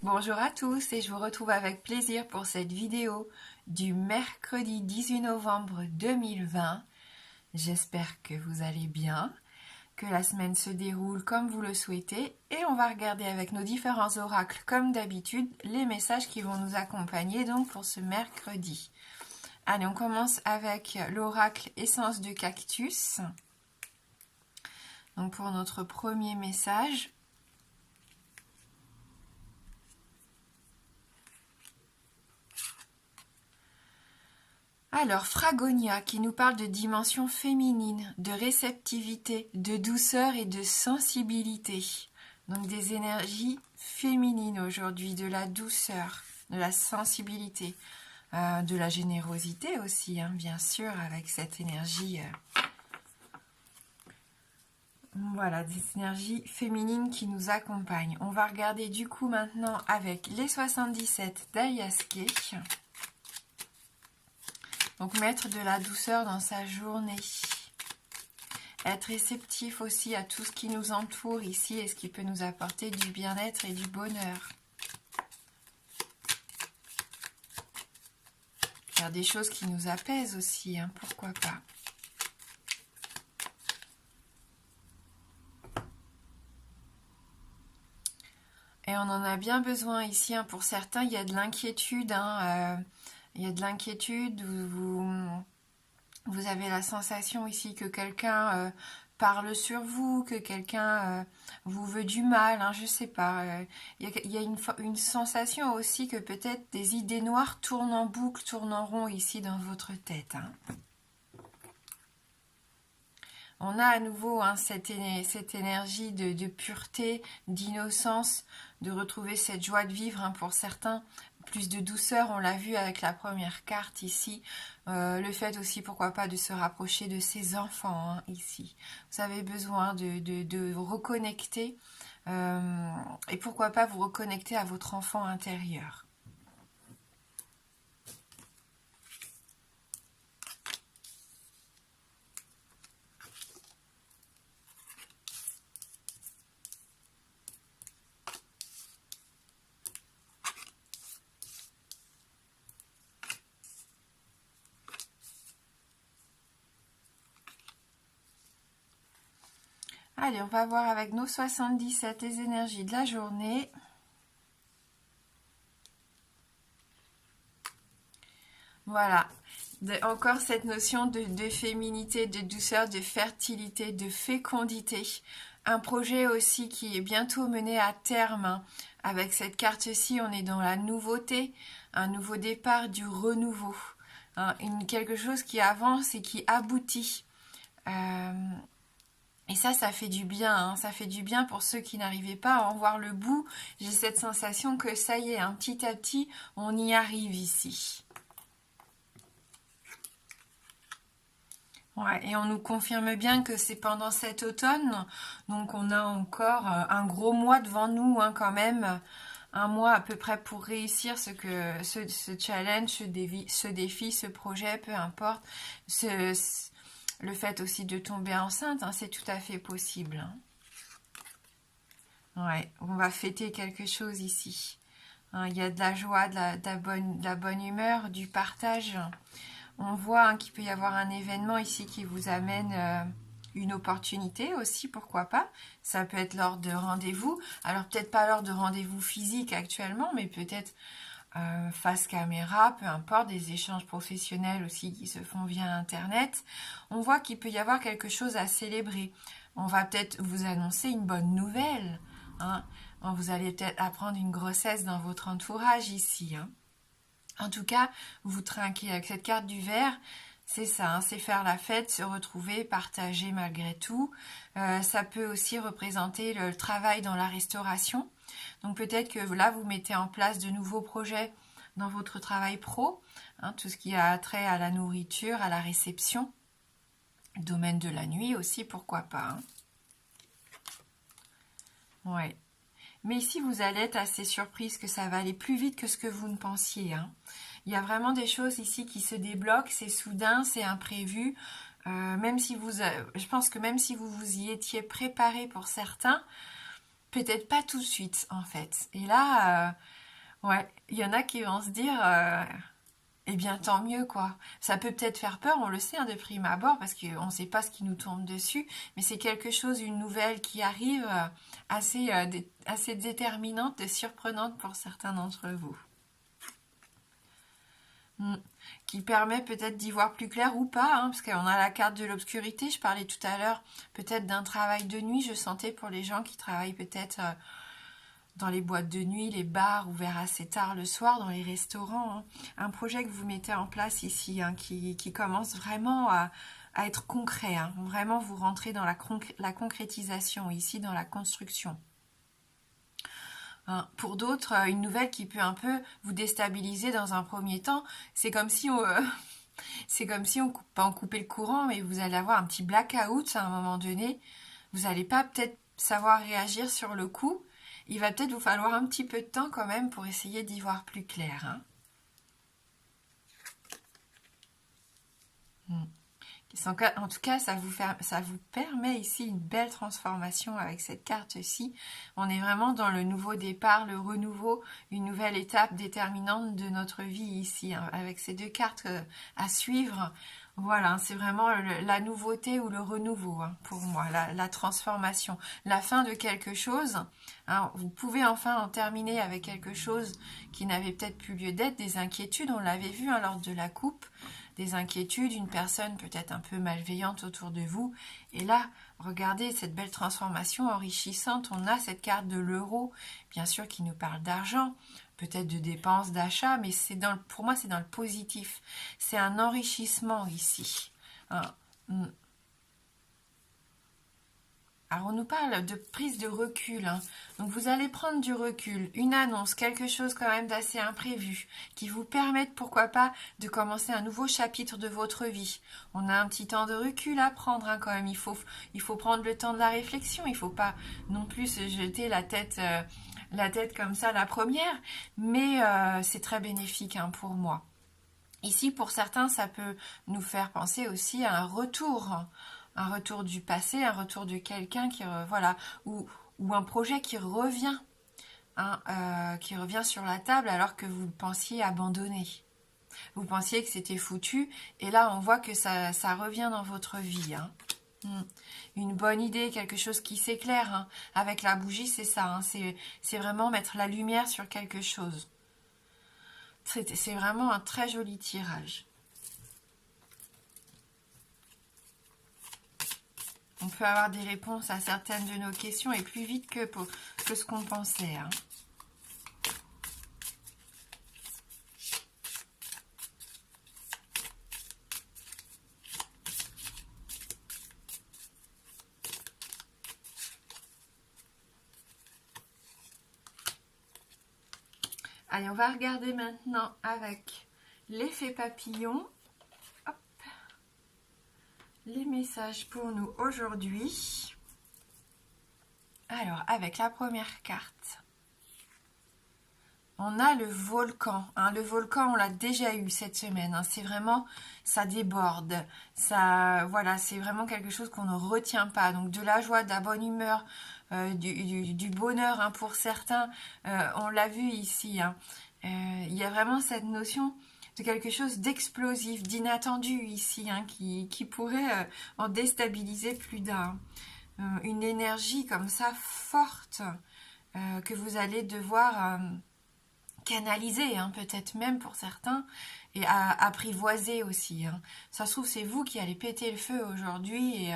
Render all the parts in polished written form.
Bonjour à tous et je vous retrouve avec plaisir pour cette vidéo du mercredi 18 novembre 2020. J'espère que vous allez bien, que la semaine se déroule comme vous le souhaitez et on va regarder avec nos différents oracles comme d'habitude les messages qui vont nous accompagner donc pour ce mercredi. Allez, on commence avec l'oracle essence de cactus. Donc pour notre premier message. Alors, Fragonia qui nous parle de dimension féminine, de réceptivité, de douceur et de sensibilité. Donc des énergies féminines aujourd'hui, de la douceur, de la sensibilité, de la générosité aussi, hein, bien sûr, avec cette énergie. Voilà, des énergies féminines qui nous accompagnent. On va regarder du coup maintenant avec les 77 d'Ayaske. Donc mettre de la douceur dans sa journée. Être réceptif aussi à tout ce qui nous entoure ici et ce qui peut nous apporter du bien-être et du bonheur. Faire des choses qui nous apaisent aussi, hein, pourquoi pas. Et on en a bien besoin ici, hein, pour certains, il y a de l'inquiétude, hein, il y a de l'inquiétude, vous avez la sensation ici que quelqu'un parle sur vous, que quelqu'un vous veut du mal, hein, je sais pas. Il y a une sensation aussi que peut-être des idées noires tournent en boucle, tournent en rond ici dans votre tête. Hein. On a à nouveau, hein, cette énergie de pureté, d'innocence, de retrouver cette joie de vivre, hein, pour certains. Plus de douceur, on l'a vu avec la première carte ici. Le fait aussi, pourquoi pas, de se rapprocher de ses enfants, hein, ici. Vous avez besoin de reconnecter et pourquoi pas vous reconnecter à votre enfant intérieur. Allez, on va voir avec nos 77 les énergies de la journée. Voilà, encore cette notion de féminité, de douceur, de fertilité, de fécondité. Un projet aussi qui est bientôt mené à terme, hein. Avec cette carte-ci, on est dans la nouveauté, un nouveau départ, du renouveau. Hein, quelque chose qui avance et qui aboutit. Et ça fait du bien, hein. Ça fait du bien pour ceux qui n'arrivaient pas à en voir le bout. J'ai cette sensation que ça y est, hein, petit à petit, on y arrive ici. Ouais, et on nous confirme bien que c'est pendant cet automne, donc on a encore un gros mois devant nous, hein, quand même, un mois à peu près pour réussir ce challenge, ce défi, ce projet, peu importe, le fait aussi de tomber enceinte, hein, c'est tout à fait possible. Hein. Ouais, on va fêter quelque chose ici. Hein, il y a de la joie, de la bonne humeur, du partage. On voit, hein, qu'il peut y avoir un événement ici qui vous amène une opportunité aussi, pourquoi pas. Ça peut être lors de rendez-vous. Alors peut-être pas lors de rendez-vous physique actuellement, mais peut-être face caméra, peu importe, des échanges professionnels aussi qui se font via Internet. On voit qu'il peut y avoir quelque chose à célébrer. On va peut-être vous annoncer une bonne nouvelle. Hein. Vous allez peut-être apprendre une grossesse dans votre entourage ici, hein. En tout cas, vous trinquez avec cette carte du verre, c'est ça, hein, c'est faire la fête, se retrouver, partager malgré tout. Ça peut aussi représenter le travail dans la restauration. Donc peut-être que là, vous mettez en place de nouveaux projets dans votre travail pro, hein, tout ce qui a trait à la nourriture, à la réception, le domaine de la nuit aussi, pourquoi pas. Hein. Ouais. Mais ici, vous allez être assez surprise que ça va aller plus vite que ce que vous ne pensiez. Hein. Il y a vraiment des choses ici qui se débloquent, c'est soudain, c'est imprévu. Même si je pense que même si vous vous y étiez préparé pour certains, peut-être pas tout de suite en fait. Et là, ouais, il y en a qui vont se dire, eh bien tant mieux quoi. Ça peut peut-être faire peur, on le sait hein, de prime abord parce qu'on ne sait pas ce qui nous tombe dessus, mais c'est quelque chose, une nouvelle qui arrive assez déterminante et surprenante pour certains d'entre vous. Mm. Qui permet peut-être d'y voir plus clair ou pas, hein, parce qu'on a la carte de l'obscurité, je parlais tout à l'heure peut-être d'un travail de nuit, je sentais pour les gens qui travaillent peut-être dans les boîtes de nuit, les bars ouverts assez tard le soir, dans les restaurants, hein. Un projet que vous mettez en place ici, hein, qui commence vraiment à être concret, hein. Vraiment vous rentrez dans la concrétisation ici, dans la construction. Hein. Pour d'autres, une nouvelle qui peut un peu vous déstabiliser dans un premier temps, c'est comme si on, c'est comme si pas on coupait le courant, mais vous allez avoir un petit blackout à un moment donné. Vous n'allez pas peut-être savoir réagir sur le coup. Il va peut-être vous falloir un petit peu de temps quand même pour essayer d'y voir plus clair. Hein. En tout cas, ça vous permet ici une belle transformation avec cette carte-ci. On est vraiment dans le nouveau départ, le renouveau, une nouvelle étape déterminante de notre vie ici, hein, avec ces deux cartes à suivre. Voilà, c'est vraiment la nouveauté ou le renouveau hein, pour moi, la transformation, la fin de quelque chose. Hein, vous pouvez enfin en terminer avec quelque chose qui n'avait peut-être plus lieu d'être, des inquiétudes, on l'avait vu hein, lors de la coupe, des inquiétudes, une personne peut-être un peu malveillante autour de vous. Et là, regardez cette belle transformation enrichissante, on a cette carte de l'euro, bien sûr qui nous parle d'argent, peut-être de dépenses, d'achat, mais pour moi c'est dans le positif. C'est un enrichissement ici. Hein. Alors on nous parle de prise de recul. Hein. Donc vous allez prendre du recul, une annonce, quelque chose quand même d'assez imprévu, qui vous permette pourquoi pas de commencer un nouveau chapitre de votre vie. On a un petit temps de recul à prendre hein, quand même. Il faut prendre le temps de la réflexion. Il ne faut pas non plus se jeter la tête comme ça la première, mais c'est très bénéfique hein, pour moi. Ici, pour certains, ça peut nous faire penser aussi à un retour du passé, un retour de quelqu'un voilà, ou un projet hein, qui revient sur la table alors que vous pensiez abandonner. Vous pensiez que c'était foutu, et là, on voit que ça revient dans votre vie. Hein. Une bonne idée, quelque chose qui s'éclaire. Hein. Avec la bougie, c'est ça. Hein. C'est vraiment mettre la lumière sur quelque chose. C'est vraiment un très joli tirage. On peut avoir des réponses à certaines de nos questions et plus vite que ce qu'on pensait. Hein. Allez, on va regarder maintenant avec l'effet papillon. Hop. Les messages pour nous aujourd'hui. Alors, avec la première carte, on a le volcan. Hein. Le volcan, on l'a déjà eu cette semaine. Hein. C'est vraiment, ça déborde. Ça, voilà, c'est vraiment quelque chose qu'on ne retient pas. Donc, de la joie, de la bonne humeur, du bonheur hein, pour certains. On l'a vu ici. Hein. Il y a vraiment cette notion de quelque chose d'explosif, d'inattendu ici, hein, qui pourrait en déstabiliser plus d'un. Une énergie comme ça forte que vous allez devoir canaliser, hein, peut-être même pour certains, et apprivoiser aussi. Hein. Ça se trouve, c'est vous qui allez péter le feu aujourd'hui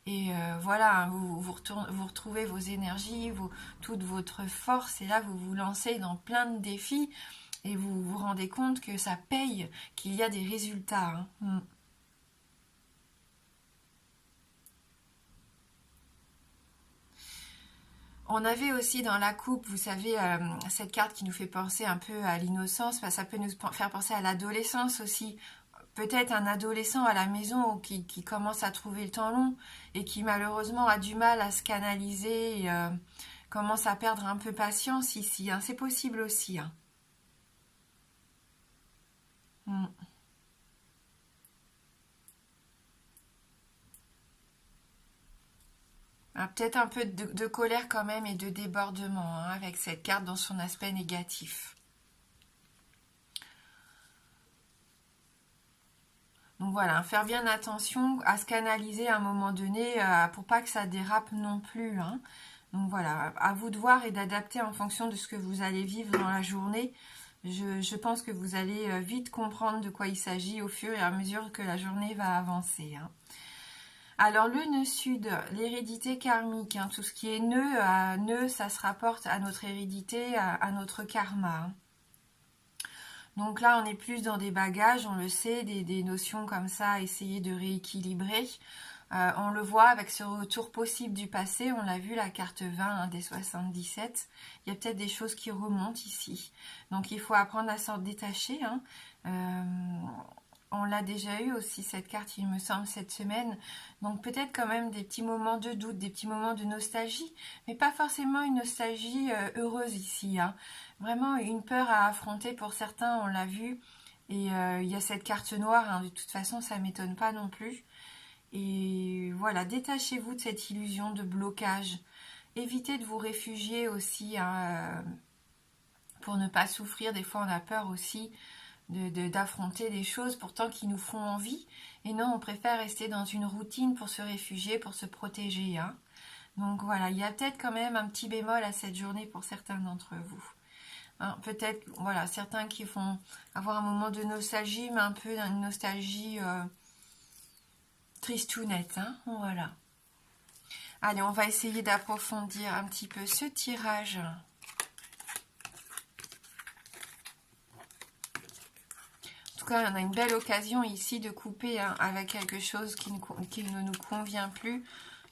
et voilà, hein, vous retrouvez vos énergies, toute votre force, et là vous vous lancez dans plein de défis et vous vous rendez compte que ça paye, qu'il y a des résultats. Hein. On avait aussi dans la coupe, vous savez, cette carte qui nous fait penser un peu à l'innocence, ça peut nous faire penser à l'adolescence aussi. Peut-être un adolescent à la maison qui commence à trouver le temps long et qui malheureusement a du mal à se canaliser et commence à perdre un peu patience ici. Hein. C'est possible aussi. Hein. Peut-être un peu de colère quand même et de débordement hein, avec cette carte dans son aspect négatif. Donc voilà, faire bien attention à se canaliser à un moment donné pour pas que ça dérape non plus. Hein. Donc voilà, à vous de voir et d'adapter en fonction de ce que vous allez vivre dans la journée. Je pense que vous allez vite comprendre de quoi il s'agit au fur et à mesure que la journée va avancer. Hein. Alors le nœud sud, l'hérédité karmique, hein, tout ce qui est nœud, ça se rapporte à notre hérédité, à notre karma. Hein. Donc là, on est plus dans des bagages, on le sait, des notions comme ça, essayer de rééquilibrer. On le voit avec ce retour possible du passé, on l'a vu, la carte 20 hein, des 77. Il y a peut-être des choses qui remontent ici. Donc il faut apprendre à s'en détacher. Hein. On l'a déjà eu aussi cette carte, il me semble, cette semaine. Donc peut-être quand même des petits moments de doute, des petits moments de nostalgie, mais pas forcément une nostalgie heureuse ici. Hein. Vraiment une peur à affronter pour certains, on l'a vu. Et il y a cette carte noire, hein, de toute façon ça ne m'étonne pas non plus. Et voilà, détachez-vous de cette illusion de blocage. Évitez de vous réfugier aussi hein, pour ne pas souffrir. Des fois on a peur aussi d'affronter des choses pourtant qui nous font envie. Et non, on préfère rester dans une routine pour se réfugier, pour se protéger. Hein. Donc voilà, il y a peut-être quand même un petit bémol à cette journée pour certains d'entre vous. Hein, peut-être, voilà, certains qui vont avoir un moment de nostalgie, mais un peu une nostalgie tristounette. Hein, voilà. Allez, on va essayer d'approfondir un petit peu ce tirage. En tout cas, on a une belle occasion ici de couper hein, avec quelque chose qui ne nous convient plus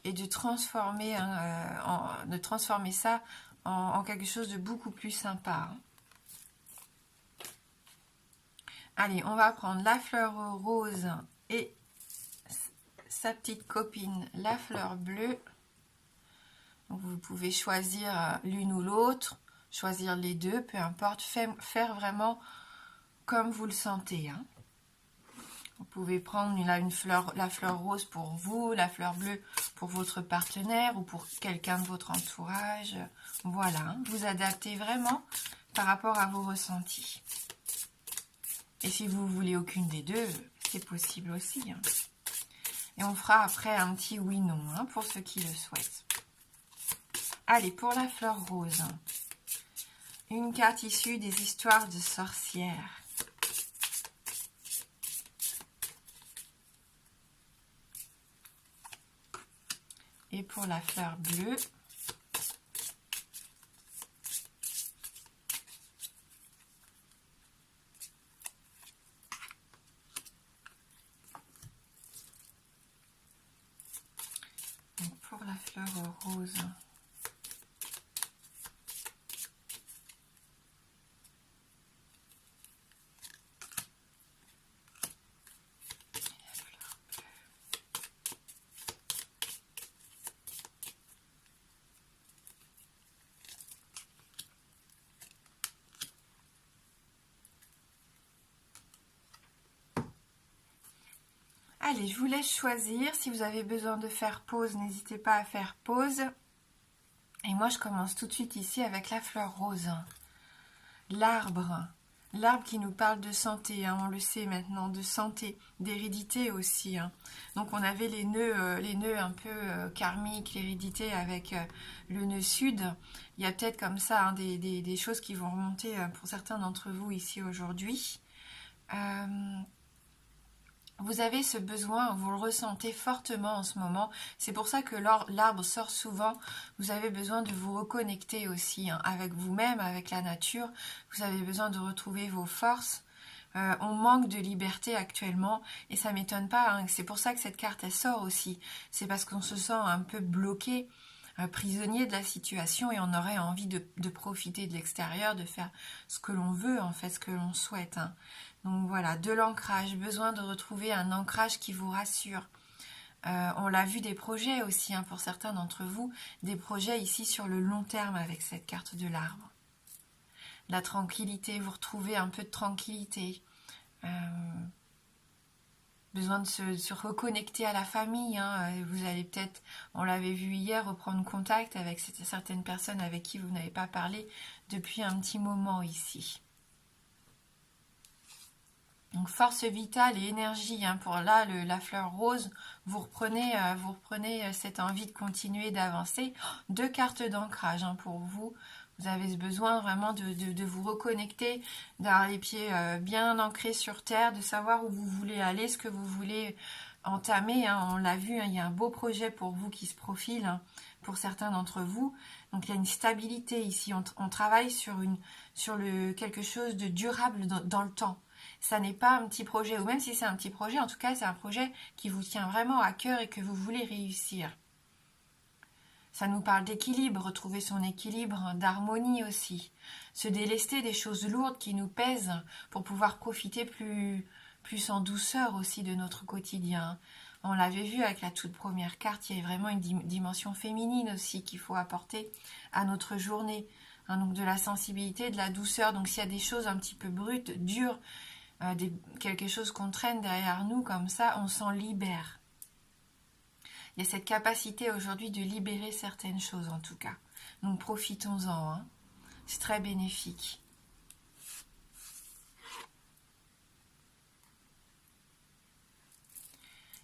et de transformer, hein, de transformer ça en quelque chose de beaucoup plus sympa. Hein. Allez, on va prendre la fleur rose et sa petite copine, la fleur bleue. Donc, vous pouvez choisir l'une ou l'autre, choisir les deux, peu importe, faire vraiment comme vous le sentez. Hein. Vous pouvez prendre la fleur rose pour vous, la fleur bleue pour votre partenaire ou pour quelqu'un de votre entourage. Voilà, hein. Vous adaptez vraiment par rapport à vos ressentis. Et si vous voulez aucune des deux, c'est possible aussi. Hein. Et on fera après un petit oui-non hein, pour ceux qui le souhaitent. Allez, pour la fleur rose, une carte issue des histoires de sorcières. Et pour la fleur bleue, et pour la fleur rose, allez, je vous laisse choisir. Si vous avez besoin de faire pause, n'hésitez pas à faire pause. Et moi, je commence tout de suite ici avec la fleur rose. L'arbre. L'arbre qui nous parle de santé, hein, on le sait maintenant, de santé, d'hérédité aussi. Hein. Donc on avait les nœuds un peu karmiques, l'hérédité avec le nœud sud. Il y a peut-être comme ça hein, des choses qui vont remonter pour certains d'entre vous ici aujourd'hui. Vous avez ce besoin, vous le ressentez fortement en ce moment. C'est pour ça que l'arbre sort souvent. Vous avez besoin de vous reconnecter aussi hein, avec vous-même, avec la nature. Vous avez besoin de retrouver vos forces. On manque de liberté actuellement et ça m'étonne pas. Hein. C'est pour ça que cette carte elle sort aussi. C'est parce qu'on se sent un peu bloqué, prisonnier de la situation et on aurait envie de profiter de l'extérieur, de faire ce que l'on veut en fait, ce que l'on souhaite. Hein. Donc voilà, de l'ancrage, besoin de retrouver un ancrage qui vous rassure. On l'a vu des projets aussi, hein, pour certains d'entre vous, des projets ici sur le long terme avec cette carte de l'arbre. La tranquillité, vous retrouvez un peu de tranquillité. besoin de se reconnecter à la famille, hein. Vous allez peut-être, on l'avait vu hier, reprendre contact avec certaines personnes avec qui vous n'avez pas parlé depuis un petit moment ici. Donc force vitale et énergie, hein, pour là, la fleur rose, vous reprenez cette envie de continuer d'avancer. 2 cartes d'ancrage, hein, pour vous. Vous avez ce besoin vraiment de vous reconnecter, d'avoir les pieds bien ancrés sur terre, de savoir où vous voulez aller, ce que vous voulez entamer, hein. On l'a vu, hein, il y a un beau projet pour vous qui se profile, hein, pour certains d'entre vous. Donc il y a une stabilité ici. On travaille sur quelque chose de durable dans le temps. Ça n'est pas un petit projet, ou même si c'est un petit projet, en tout cas c'est un projet qui vous tient vraiment à cœur et que vous voulez réussir. Ça nous parle d'équilibre, retrouver son équilibre, d'harmonie aussi. Se délester des choses lourdes qui nous pèsent pour pouvoir profiter plus en douceur aussi de notre quotidien. On l'avait vu avec la toute première carte, il y a vraiment une dimension féminine aussi qu'il faut apporter à notre journée. Hein, donc de la sensibilité, de la douceur. Donc s'il y a des choses un petit peu brutes, dures, quelque chose qu'on traîne derrière nous comme ça, on s'en libère. Il y a cette capacité aujourd'hui de libérer certaines choses en tout cas. Donc profitons-en, hein. C'est très bénéfique.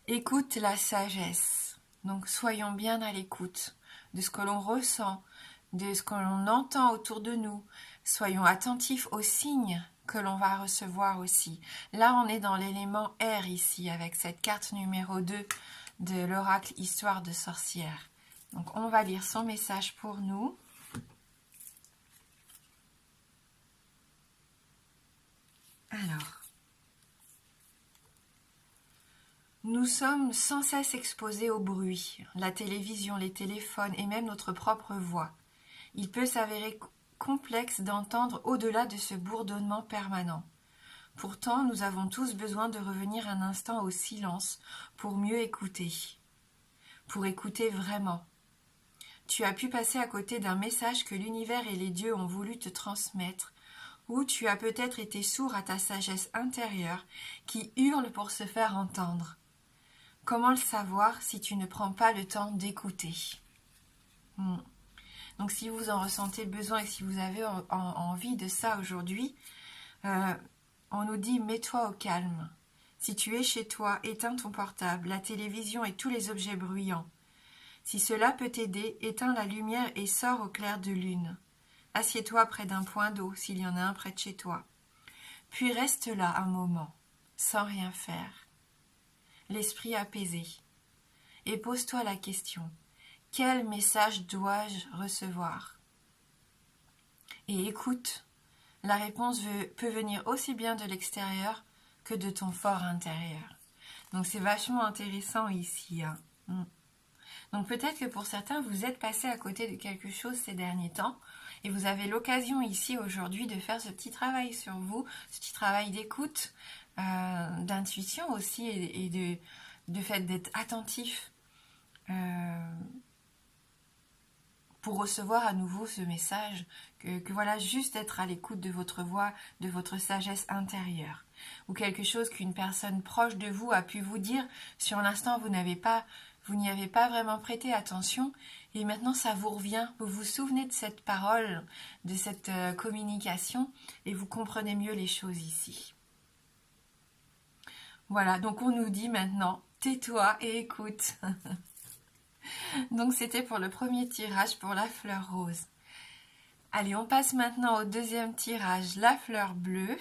Écoute la sagesse. Donc soyons bien à l'écoute de ce que l'on ressent, de ce que l'on entend autour de nous. Soyons attentifs aux signes que l'on va recevoir aussi. Là, on est dans l'élément air ici, avec cette carte numéro 2 de l'oracle Histoire de sorcière. Donc, on va lire son message pour nous. Alors, nous sommes sans cesse exposés au bruit, la télévision, les téléphones et même notre propre voix. Il peut s'avérer complexe d'entendre au-delà de ce bourdonnement permanent. Pourtant, nous avons tous besoin de revenir un instant au silence pour mieux écouter. Pour écouter vraiment. Tu as pu passer à côté d'un message que l'univers et les dieux ont voulu te transmettre, ou tu as peut-être été sourd à ta sagesse intérieure qui hurle pour se faire entendre. Comment le savoir si tu ne prends pas le temps d'écouter? Donc si vous en ressentez le besoin et si vous avez envie de ça aujourd'hui, on nous dit mets-toi au calme. Si tu es chez toi, éteins ton portable, la télévision et tous les objets bruyants. Si cela peut t'aider, éteins la lumière et sors au clair de lune. Assieds-toi près d'un point d'eau s'il y en a un près de chez toi. Puis reste là un moment, sans rien faire, l'esprit apaisé. Et pose-toi la question, quel message dois-je recevoir? Et écoute, la réponse peut venir aussi bien de l'extérieur que de ton fort intérieur. Donc c'est vachement intéressant ici, hein. Donc peut-être que pour certains, vous êtes passé à côté de quelque chose ces derniers temps et vous avez l'occasion ici aujourd'hui de faire ce petit travail sur vous, ce petit travail d'écoute, d'intuition aussi et de fait d'être attentif pour recevoir à nouveau ce message, que voilà, juste être à l'écoute de votre voix, de votre sagesse intérieure, ou quelque chose qu'une personne proche de vous a pu vous dire, sur l'instant vous n'y avez pas vraiment prêté attention, et maintenant ça vous revient, vous vous souvenez de cette parole, de cette communication, et vous comprenez mieux les choses ici. Voilà, donc on nous dit maintenant, tais-toi et écoute. Donc c'était pour le premier tirage pour la fleur rose. Allez, on passe maintenant au deuxième tirage, la fleur bleue.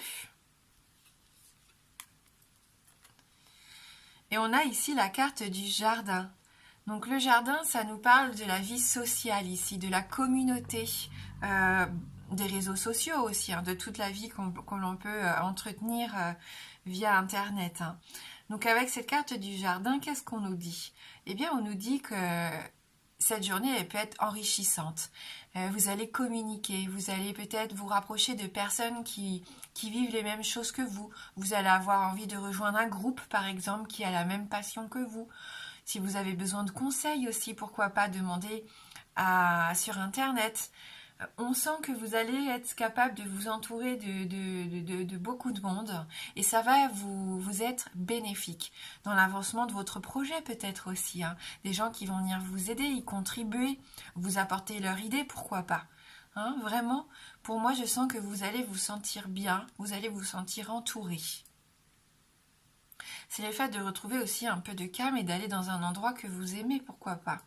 Et on a ici la carte du jardin. Donc le jardin, ça nous parle de la vie sociale ici, de la communauté, des réseaux sociaux aussi, hein, de toute la vie qu'on l'on peut entretenir via Internet, hein. Donc avec cette carte du jardin, qu'est-ce qu'on nous dit? Eh bien, on nous dit que cette journée, elle peut être enrichissante. Vous allez communiquer, vous allez peut-être vous rapprocher de personnes qui vivent les mêmes choses que vous. Vous allez avoir envie de rejoindre un groupe, par exemple, qui a la même passion que vous. Si vous avez besoin de conseils aussi, pourquoi pas demander sur Internet. On sent que vous allez être capable de vous entourer de beaucoup de monde et ça va vous être bénéfique dans l'avancement de votre projet peut-être aussi, hein. Des gens qui vont venir vous aider, y contribuer, vous apporter leur idée, pourquoi pas. Hein, vraiment, pour moi, je sens que vous allez vous sentir bien, vous allez vous sentir entouré. C'est le fait de retrouver aussi un peu de calme et d'aller dans un endroit que vous aimez, pourquoi pas,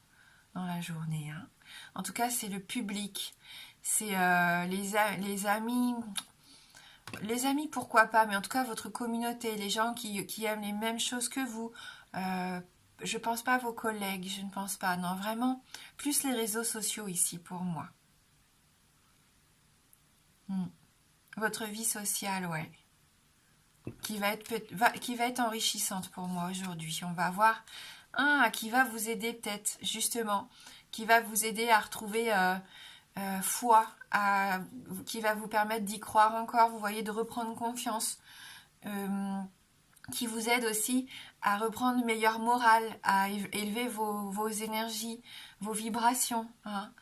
dans la journée, hein. En tout cas, c'est le public, c'est les amis. Les amis, pourquoi pas, mais en tout cas, votre communauté, les gens qui aiment les mêmes choses que vous. Je pense pas à vos collègues, je ne pense pas. Non, vraiment, plus les réseaux sociaux ici pour moi. Hmm. Votre vie sociale, ouais. Qui va être enrichissante pour moi aujourd'hui. On va voir un qui va vous aider peut-être, justement, qui va vous aider à retrouver foi, qui va vous permettre d'y croire encore, vous voyez, de reprendre confiance, qui vous aide aussi à reprendre une meilleure morale, à élever vos énergies, vos vibrations, hein.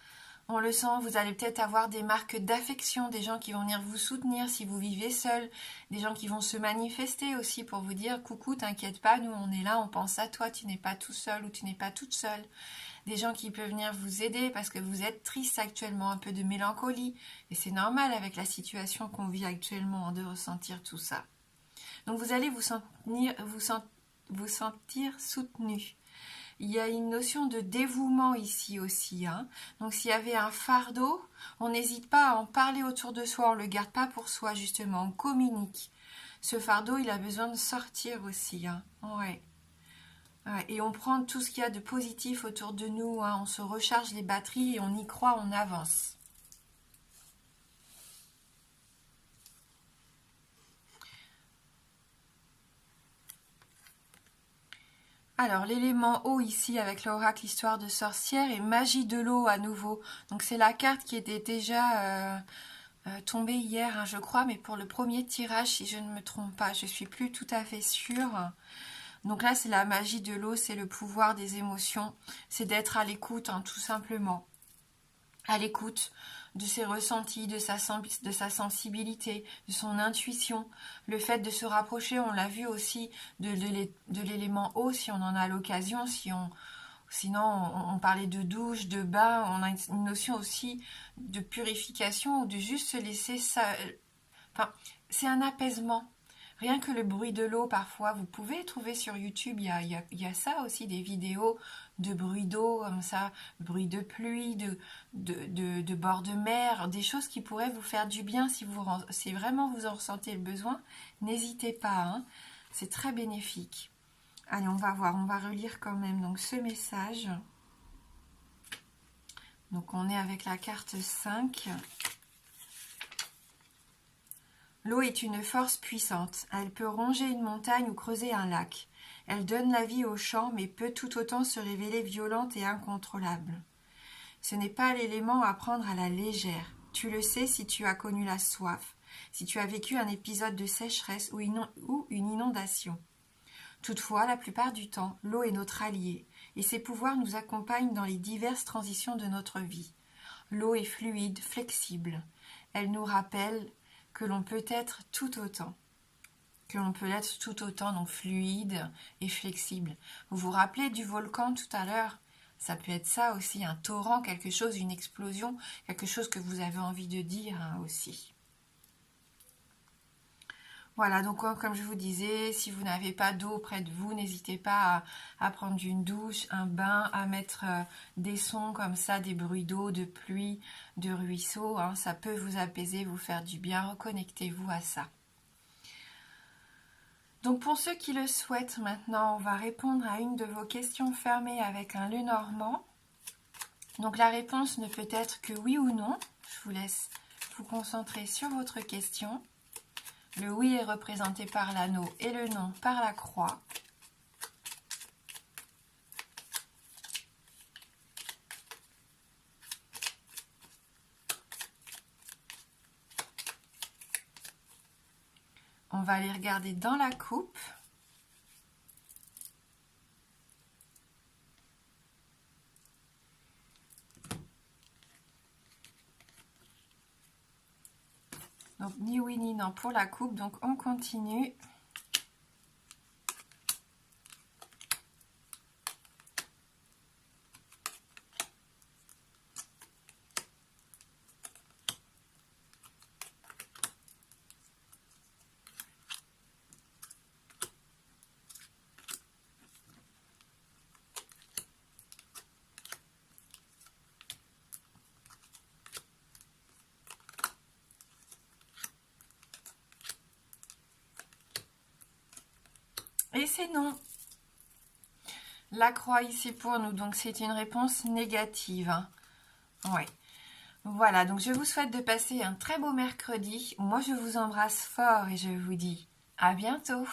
On le sent, vous allez peut-être avoir des marques d'affection, des gens qui vont venir vous soutenir si vous vivez seul, des gens qui vont se manifester aussi pour vous dire « Coucou, t'inquiète pas, nous on est là, on pense à toi, tu n'es pas tout seul ou tu n'es pas toute seule ». Des gens qui peuvent venir vous aider parce que vous êtes triste actuellement, un peu de mélancolie. Et c'est normal avec la situation qu'on vit actuellement de ressentir tout ça. Donc vous allez vous sentir soutenu. Il y a une notion de dévouement ici aussi, hein. Donc s'il y avait un fardeau, on n'hésite pas à en parler autour de soi, on ne le garde pas pour soi justement, on communique. Ce fardeau, il a besoin de sortir aussi, hein. Ouais. Ouais, et on prend tout ce qu'il y a de positif autour de nous, hein. On se recharge les batteries et on y croit, on avance. Alors, l'élément eau ici avec l'oracle histoire de sorcière et magie de l'eau à nouveau. Donc c'est la carte qui était déjà tombée hier, hein, je crois, mais pour le premier tirage, si je ne me trompe pas, je suis plus tout à fait sûre. Donc là, c'est la magie de l'eau, c'est le pouvoir des émotions, c'est d'être à l'écoute, hein, tout simplement. À l'écoute de ses ressentis, de sa sensibilité, de son intuition. Le fait de se rapprocher, on l'a vu aussi, de l'élément eau, si on en a l'occasion, sinon on parlait de douche, de bain, on a une notion aussi de purification ou de juste se laisser ça. Enfin, c'est un apaisement. Rien que le bruit de l'eau, parfois, vous pouvez trouver sur YouTube, il y a ça aussi, des vidéos de bruit d'eau, comme ça, bruit de pluie, de bord de mer, des choses qui pourraient vous faire du bien si vraiment vous en ressentez le besoin. N'hésitez pas, hein, c'est très bénéfique. Allez, on va voir, on va relire quand même donc ce message. Donc on est avec la carte 5. L'eau est une force puissante. Elle peut ronger une montagne ou creuser un lac. Elle donne la vie aux champs, mais peut tout autant se révéler violente et incontrôlable. Ce n'est pas l'élément à prendre à la légère. Tu le sais si tu as connu la soif, si tu as vécu un épisode de sécheresse ou une inondation. Toutefois, la plupart du temps, l'eau est notre allié, et ses pouvoirs nous accompagnent dans les diverses transitions de notre vie. L'eau est fluide, flexible. Elle nous rappelle que l'on peut être tout autant. Donc fluide et flexible. Vous vous rappelez du volcan tout à l'heure? Ça peut être ça aussi, un torrent, quelque chose, une explosion, quelque chose que vous avez envie de dire, hein, aussi. Voilà, donc comme je vous disais, si vous n'avez pas d'eau près de vous, n'hésitez pas à prendre une douche, un bain, à mettre des sons comme ça, des bruits d'eau, de pluie, de ruisseau, hein, ça peut vous apaiser, vous faire du bien, reconnectez-vous à ça. Donc pour ceux qui le souhaitent, maintenant, on va répondre à une de vos questions fermées avec un Lenormand. Donc la réponse ne peut être que oui ou non. Je vous laisse vous concentrer sur votre question. Le oui est représenté par l'anneau et le non par la croix. On va aller regarder dans la coupe. Ni oui ni non pour la coupe, donc on continue. Et c'est non. La croix ici pour nous, donc c'est une réponse négative. Ouais. Voilà, donc je vous souhaite de passer un très beau mercredi. Moi, je vous embrasse fort et je vous dis à bientôt.